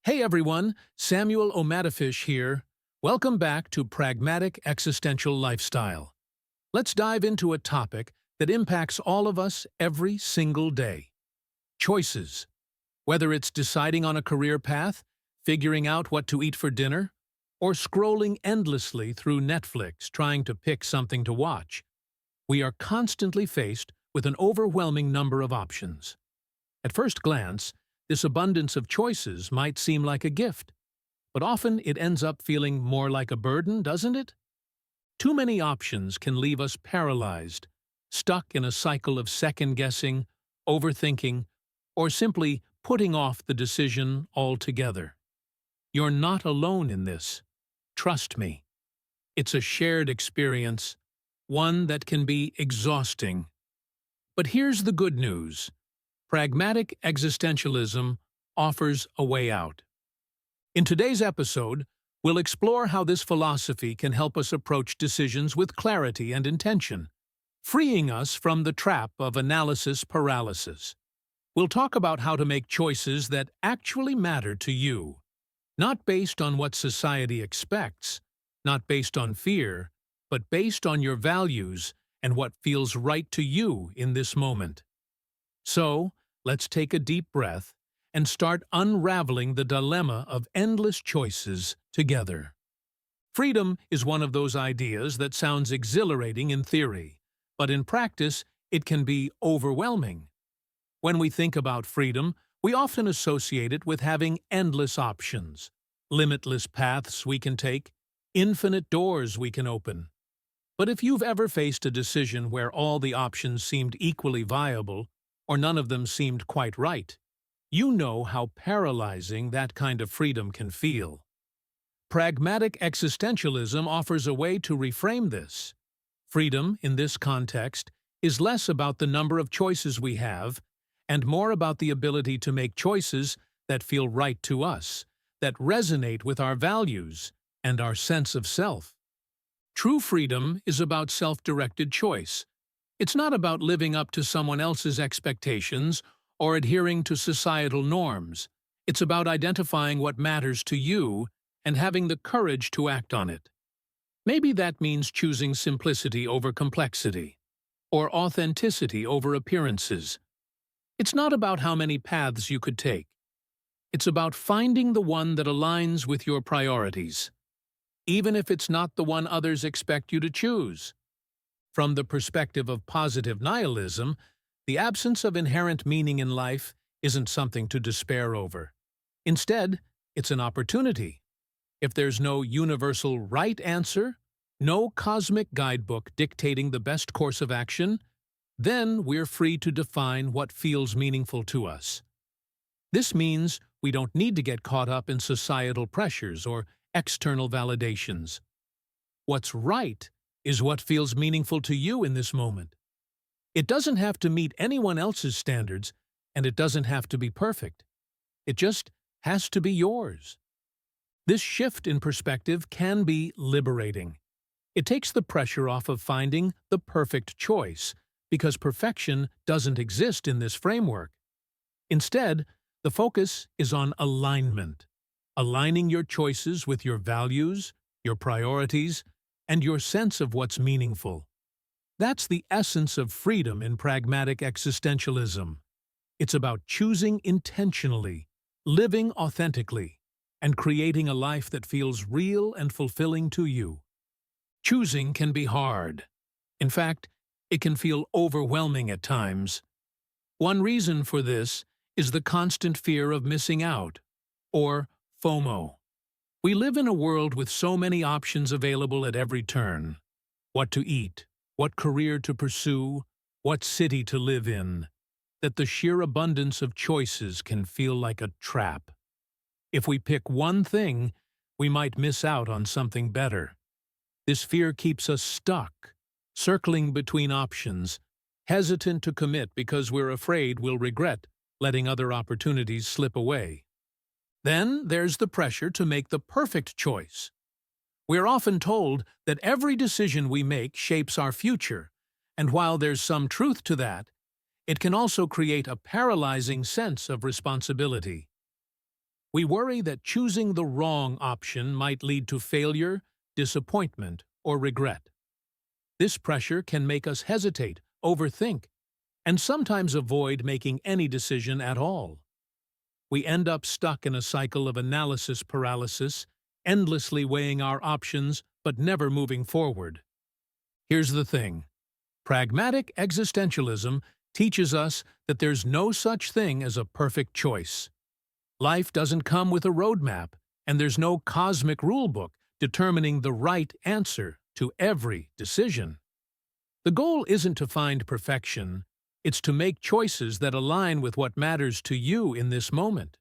Hey everyone, Samuel O'Matafish here. Welcome back to Pragmatic Existential Lifestyle. Let's dive into a topic that impacts all of us every single day. Choices. Whether it's deciding on a career path, figuring out what to eat for dinner, or scrolling endlessly through Netflix trying to pick something to watch, we are constantly faced with an overwhelming number of options. At first glance, this abundance of choices might seem like a gift, but often it ends up feeling more like a burden, doesn't it? Too many options can leave us paralyzed, stuck in a cycle of second-guessing, overthinking, or simply putting off the decision altogether. You're not alone in this. Trust me. It's a shared experience, one that can be exhausting. But here's the good news. Pragmatic existentialism offers a way out. In today's episode, we'll explore how this philosophy can help us approach decisions with clarity and intention, freeing us from the trap of analysis paralysis. We'll talk about how to make choices that actually matter to you, not based on what society expects, not based on fear, but based on your values and what feels right to you in this moment. So, let's take a deep breath and start unraveling the dilemma of endless choices together. Freedom is one of those ideas that sounds exhilarating in theory, but in practice, it can be overwhelming. When we think about freedom, we often associate it with having endless options, limitless paths we can take, infinite doors we can open. But if you've ever faced a decision where all the options seemed equally viable, or none of them seemed quite right, you know how paralyzing that kind of freedom can feel. Pragmatic existentialism offers a way to reframe this. Freedom, in this context, is less about the number of choices we have and more about the ability to make choices that feel right to us, that resonate with our values and our sense of self. True freedom is about self-directed choice. It's not about living up to someone else's expectations or adhering to societal norms. It's about identifying what matters to you and having the courage to act on it. Maybe that means choosing simplicity over complexity, or authenticity over appearances. It's not about how many paths you could take. It's about finding the one that aligns with your priorities, even if it's not the one others expect you to choose. From the perspective of positive nihilism, the absence of inherent meaning in life isn't something to despair over. Instead, it's an opportunity. If there's no universal right answer, no cosmic guidebook dictating the best course of action, then we're free to define what feels meaningful to us. This means we don't need to get caught up in societal pressures or external validations. What's right is what feels meaningful to you in this moment. It doesn't have to meet anyone else's standards, and it doesn't have to be perfect. It just has to be yours. This shift in perspective can be liberating. It takes the pressure off of finding the perfect choice, because perfection doesn't exist in this framework. Instead, the focus is on alignment, aligning your choices with your values, your priorities, and your sense of what's meaningful. That's the essence of freedom in pragmatic existentialism. It's about choosing intentionally, living authentically, and creating a life that feels real and fulfilling to you. Choosing can be hard. In fact, it can feel overwhelming at times. One reason for this is the constant fear of missing out, or FOMO. We live in a world with so many options available at every turn. What to eat, what career to pursue, what city to live in, that the sheer abundance of choices can feel like a trap. If we pick one thing, we might miss out on something better. This fear keeps us stuck, circling between options, hesitant to commit because we're afraid we'll regret letting other opportunities slip away. Then there's the pressure to make the perfect choice. We're often told that every decision we make shapes our future, and while there's some truth to that, it can also create a paralyzing sense of responsibility. We worry that choosing the wrong option might lead to failure, disappointment, or regret. This pressure can make us hesitate, overthink, and sometimes avoid making any decision at all. We end up stuck in a cycle of analysis paralysis, endlessly weighing our options but never moving forward. Here's the thing. Pragmatic existentialism teaches us that there's no such thing as a perfect choice. Life doesn't come with a roadmap, and there's no cosmic rulebook determining the right answer to every decision. The goal isn't to find perfection, it's to make choices that align with what matters to you in this moment.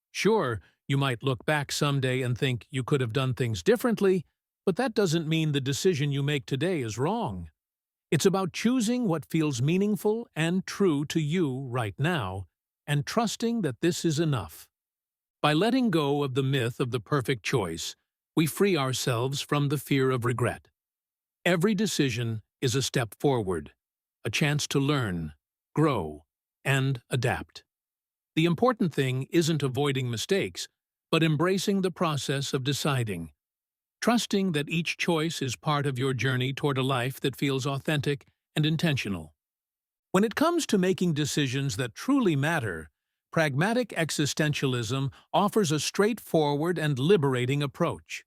Sure, you might look back someday and think you could have done things differently, but that doesn't mean the decision you make today is wrong. It's about choosing what feels meaningful and true to you right now, and trusting that this is enough. By letting go of the myth of the perfect choice, we free ourselves from the fear of regret. Every decision is a step forward, a chance to learn, grow, and adapt. The important thing isn't avoiding mistakes, but embracing the process of deciding, trusting that each choice is part of your journey toward a life that feels authentic and intentional. When it comes to making decisions that truly matter, pragmatic existentialism offers a straightforward and liberating approach.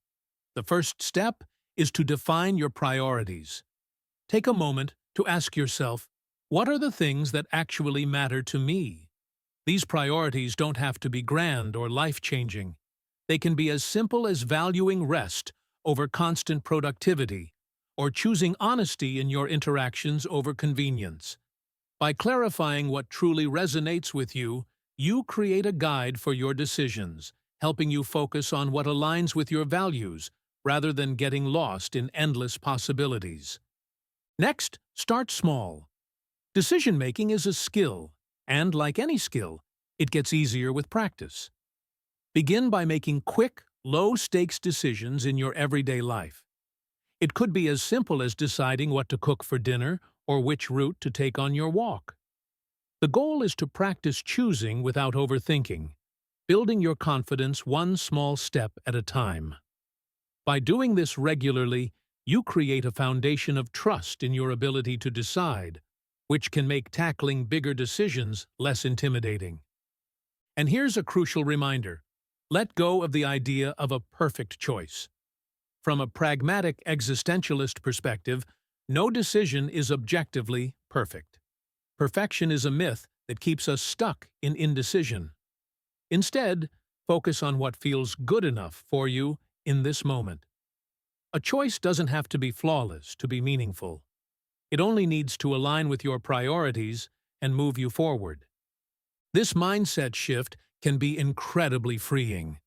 The first step is to define your priorities. Take a moment to ask yourself, what are the things that actually matter to me? These priorities don't have to be grand or life-changing. They can be as simple as valuing rest over constant productivity, or choosing honesty in your interactions over convenience. By clarifying what truly resonates with you, you create a guide for your decisions, helping you focus on what aligns with your values, rather than getting lost in endless possibilities. Next, start small. Decision-making is a skill, and like any skill, it gets easier with practice. Begin by making quick, low-stakes decisions in your everyday life. It could be as simple as deciding what to cook for dinner or which route to take on your walk. The goal is to practice choosing without overthinking, building your confidence one small step at a time. By doing this regularly, you create a foundation of trust in your ability to decide, which can make tackling bigger decisions less intimidating. And here's a crucial reminder. Let go of the idea of a perfect choice. From a pragmatic existentialist perspective, no decision is objectively perfect. Perfection is a myth that keeps us stuck in indecision. Instead, focus on what feels good enough for you in this moment. A choice doesn't have to be flawless to be meaningful. It only needs to align with your priorities and move you forward. This mindset shift can be incredibly freeing.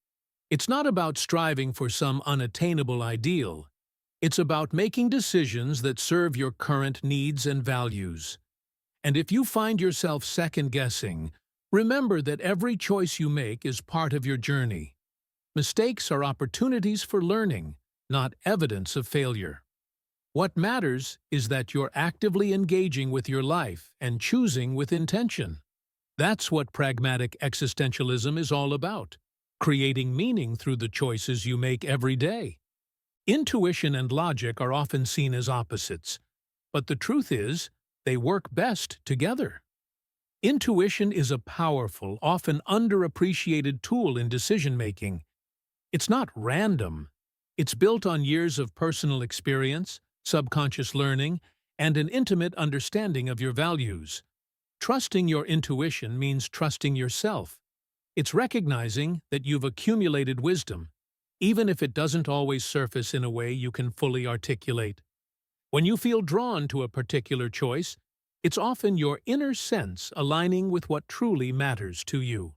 It's not about striving for some unattainable ideal. It's about making decisions that serve your current needs and values. And if you find yourself second-guessing, remember that every choice you make is part of your journey. Mistakes are opportunities for learning, not evidence of failure. What matters is that you're actively engaging with your life and choosing with intention. That's what pragmatic existentialism is all about, creating meaning through the choices you make every day. Intuition and logic are often seen as opposites, but the truth is, they work best together. Intuition is a powerful, often underappreciated tool in decision-making. It's not random. It's built on years of personal experience, subconscious learning, and an intimate understanding of your values. Trusting your intuition means trusting yourself. It's recognizing that you've accumulated wisdom, even if it doesn't always surface in a way you can fully articulate. When you feel drawn to a particular choice, it's often your inner sense aligning with what truly matters to you.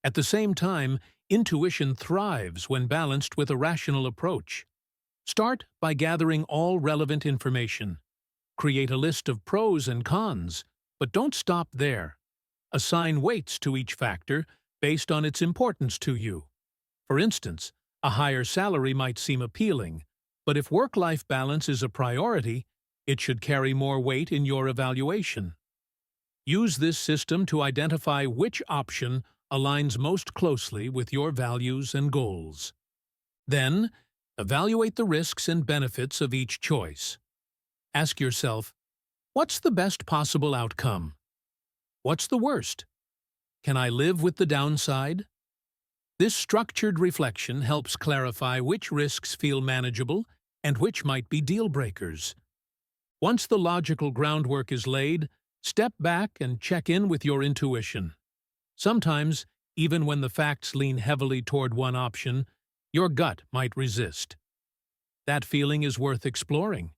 At the same time, intuition thrives when balanced with a rational approach. Start by gathering all relevant information. Create a list of pros and cons, but don't stop there. Assign weights to each factor based on its importance to you. For instance, a higher salary might seem appealing, but if work-life balance is a priority, it should carry more weight in your evaluation. Use this system to identify which option aligns most closely with your values and goals. Then, evaluate the risks and benefits of each choice. Ask yourself, what's the best possible outcome? What's the worst? Can I live with the downside? This structured reflection helps clarify which risks feel manageable and which might be deal breakers. Once the logical groundwork is laid, step back and check in with your intuition. Sometimes, even when the facts lean heavily toward one option, your gut might resist. That feeling is worth exploring.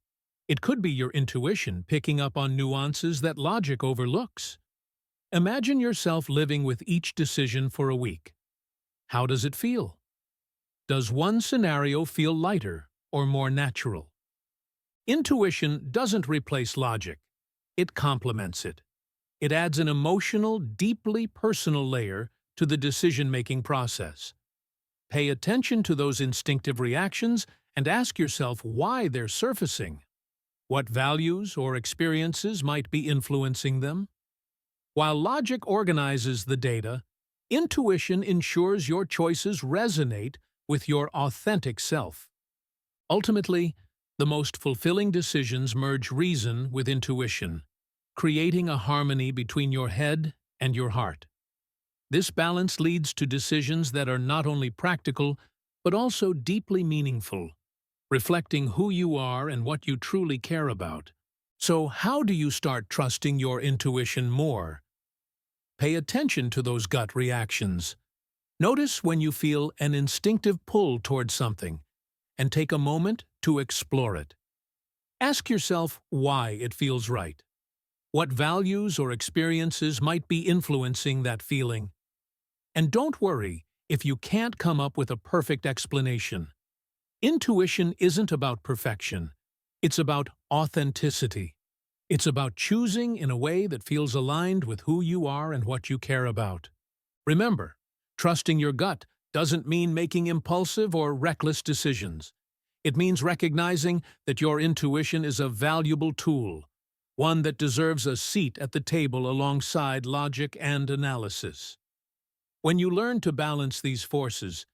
It could be your intuition picking up on nuances that logic overlooks. Imagine yourself living with each decision for a week. How does it feel? Does one scenario feel lighter or more natural? Intuition doesn't replace logic. It complements it. It adds an emotional, deeply personal layer to the decision-making process. Pay attention to those instinctive reactions and ask yourself why they're surfacing. What values or experiences might be influencing them? While logic organizes the data, intuition ensures your choices resonate with your authentic self. Ultimately, the most fulfilling decisions merge reason with intuition, creating a harmony between your head and your heart. This balance leads to decisions that are not only practical, but also deeply meaningful, reflecting who you are and what you truly care about. So, how do you start trusting your intuition more? Pay attention to those gut reactions. Notice when you feel an instinctive pull towards something, and take a moment to explore it. Ask yourself why it feels right. What values or experiences might be influencing that feeling? And don't worry if you can't come up with a perfect explanation. Intuition isn't about perfection. It's about authenticity. It's about choosing in a way that feels aligned with who you are and what you care about. Remember, trusting your gut doesn't mean making impulsive or reckless decisions. It means recognizing that your intuition is a valuable tool, one that deserves a seat at the table alongside logic and analysis. When you learn to balance these forces,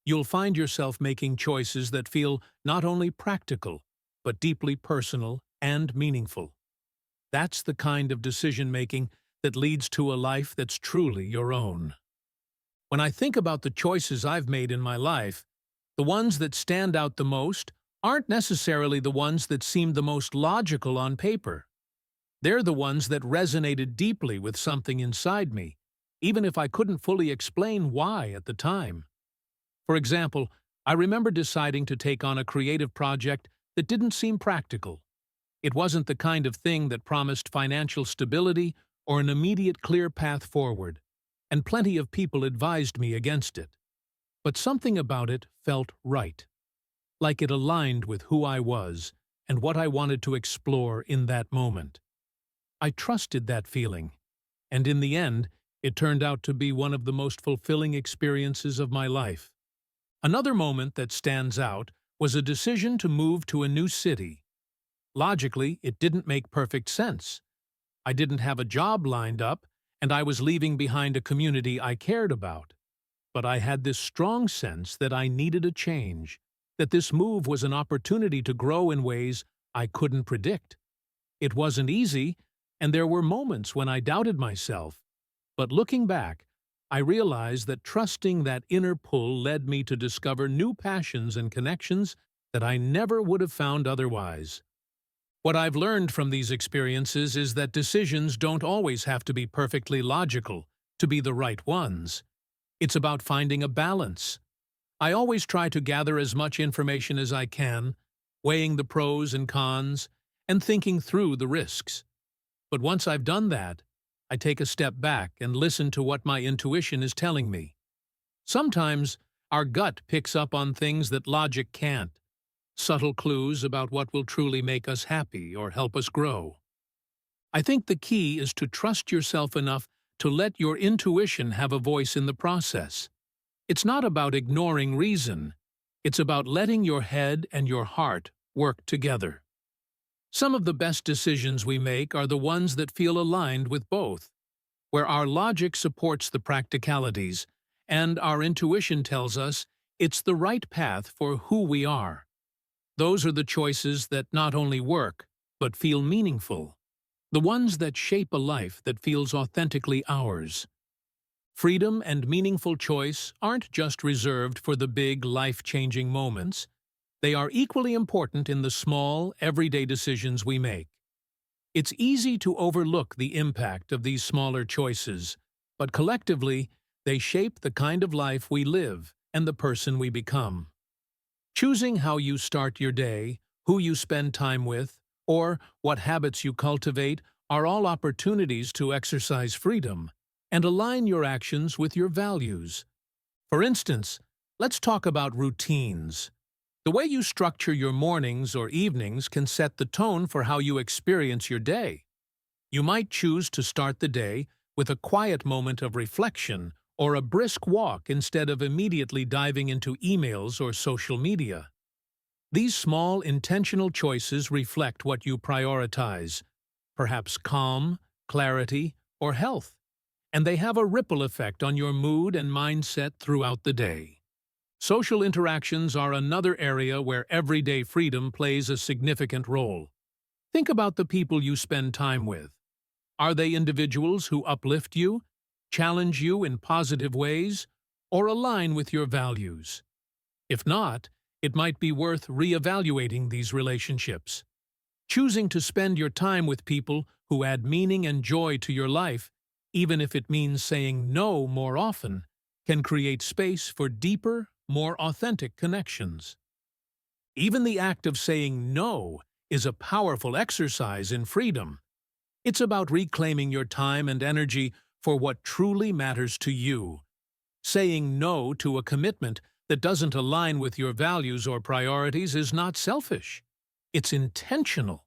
you'll find yourself making choices that feel not only practical, but deeply personal and meaningful. That's the kind of decision-making that leads to a life that's truly your own. When I think about the choices I've made in my life, the ones that stand out the most aren't necessarily the ones that seem the most logical on paper. They're the ones that resonated deeply with something inside me, even if I couldn't fully explain why at the time. For example, I remember deciding to take on a creative project that didn't seem practical. It wasn't the kind of thing that promised financial stability or an immediate clear path forward, and plenty of people advised me against it. But something about it felt right, like it aligned with who I was and what I wanted to explore in that moment. I trusted that feeling, and in the end, it turned out to be one of the most fulfilling experiences of my life. Another moment that stands out was a decision to move to a new city. Logically, it didn't make perfect sense. I didn't have a job lined up, and I was leaving behind a community I cared about. But I had this strong sense that I needed a change, that this move was an opportunity to grow in ways I couldn't predict. It wasn't easy, and there were moments when I doubted myself. But looking back, I realized that trusting that inner pull led me to discover new passions and connections that I never would have found otherwise. What I've learned from these experiences is that decisions don't always have to be perfectly logical to be the right ones. It's about finding a balance. I always try to gather as much information as I can, weighing the pros and cons, and thinking through the risks. But once I've done that, I take a step back and listen to what my intuition is telling me. Sometimes our gut picks up on things that logic can't, subtle clues about what will truly make us happy or help us grow. I think the key is to trust yourself enough to let your intuition have a voice in the process. It's not about ignoring reason. It's about letting your head and your heart work together. Some of the best decisions we make are the ones that feel aligned with both. where our logic supports the practicalities, and our intuition tells us it's the right path for who we are. Those are the choices that not only work, but feel meaningful. The ones that shape a life that feels authentically ours. Freedom and meaningful choice aren't just reserved for the big, life-changing moments. They are equally important in the small, everyday decisions we make. It's easy to overlook the impact of these smaller choices, but collectively, they shape the kind of life we live and the person we become. Choosing how you start your day, who you spend time with, or what habits you cultivate are all opportunities to exercise freedom and align your actions with your values. For instance, let's talk about routines. The way you structure your mornings or evenings can set the tone for how you experience your day. You might choose to start the day with a quiet moment of reflection or a brisk walk instead of immediately diving into emails or social media. These small, intentional choices reflect what you prioritize, perhaps calm, clarity, or health, and they have a ripple effect on your mood and mindset throughout the day. Social interactions are another area where everyday freedom plays a significant role. Think about the people you spend time with. Are they individuals who uplift you, challenge you in positive ways, or align with your values? If not, it might be worth reevaluating these relationships. Choosing to spend your time with people who add meaning and joy to your life, even if it means saying no more often, can create space for deeper, more authentic connections. Even the act of saying no is a powerful exercise in freedom. It's about reclaiming your time and energy for what truly matters to you. Saying no to a commitment that doesn't align with your values or priorities is not selfish. It's intentional.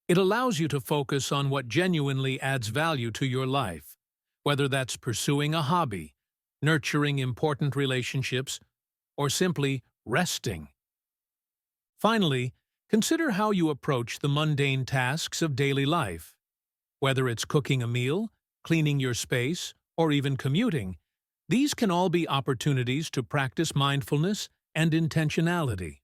It allows you to focus on what genuinely adds value to your life, whether that's pursuing a hobby, nurturing important relationships, or simply resting. Finally, consider how you approach the mundane tasks of daily life. Whether it's cooking a meal, cleaning your space, or even commuting, these can all be opportunities to practice mindfulness and intentionality.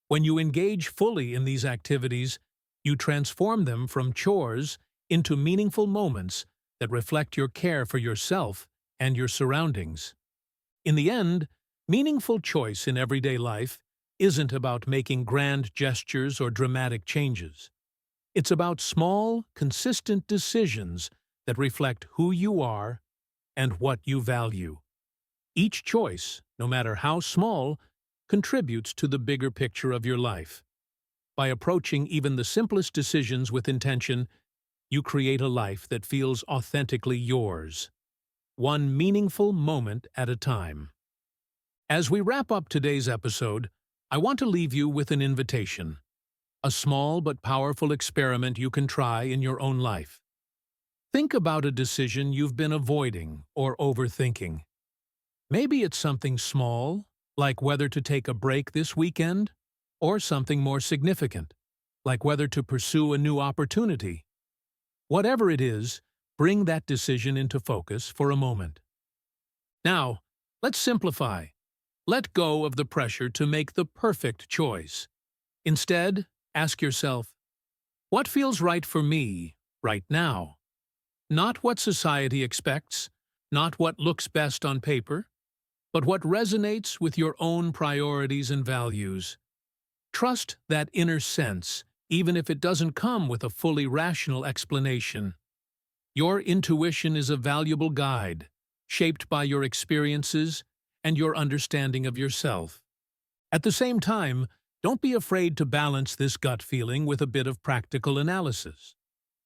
When you engage fully in these activities, you transform them from chores into meaningful moments that reflect your care for yourself and your surroundings. In the end, meaningful choice in everyday life isn't about making grand gestures or dramatic changes. It's about small, consistent decisions that reflect who you are and what you value. Each choice, no matter how small, contributes to the bigger picture of your life. By approaching even the simplest decisions with intention, you create a life that feels authentically yours, one meaningful moment at a time. As we wrap up today's episode, I want to leave you with an invitation, a small but powerful experiment you can try in your own life. Think about a decision you've been avoiding or overthinking. Maybe it's something small, like whether to take a break this weekend, or something more significant, like whether to pursue a new opportunity. Whatever it is, bring that decision into focus for a moment. Now, let's simplify. Let go of the pressure to make the perfect choice. Instead, ask yourself, what feels right for me right now? Not what society expects, not what looks best on paper, but what resonates with your own priorities and values. Trust that inner sense, even if it doesn't come with a fully rational explanation. Your intuition is a valuable guide, shaped by your experiences and your understanding of yourself. At the same time, don't be afraid to balance this gut feeling with a bit of practical analysis.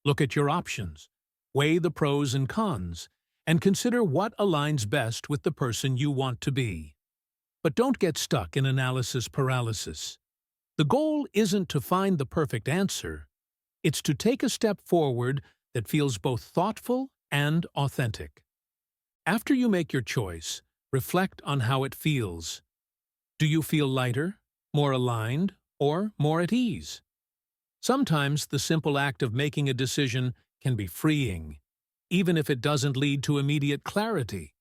Look at your options, weigh the pros and cons, and consider what aligns best with the person you want to be. But don't get stuck in analysis paralysis. The goal isn't to find the perfect answer. It's to take a step forward that feels both thoughtful and authentic. After you make your choice, reflect on how it feels. Do you feel lighter, more aligned, or more at ease? Sometimes the simple act of making a decision can be freeing. even if it doesn't lead to immediate clarity.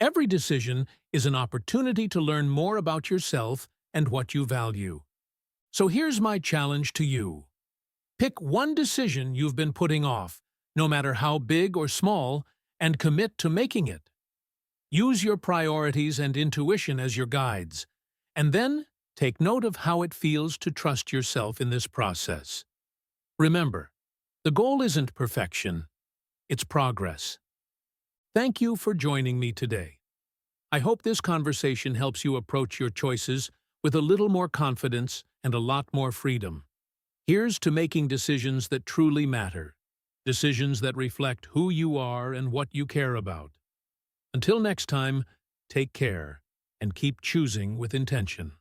Every decision is an opportunity to learn more about yourself and what you value. So here's my challenge to you. Pick one decision you've been putting off, no matter how big or small, and commit to making it. Use your priorities and intuition as your guides, and then take note of how it feels to trust yourself in this process. Remember, the goal isn't perfection, it's progress. Thank you for joining me today. I hope this conversation helps you approach your choices with a little more confidence and a lot more freedom. Here's to making decisions that truly matter, decisions that reflect who you are and what you care about. Until next time, take care and keep choosing with intention.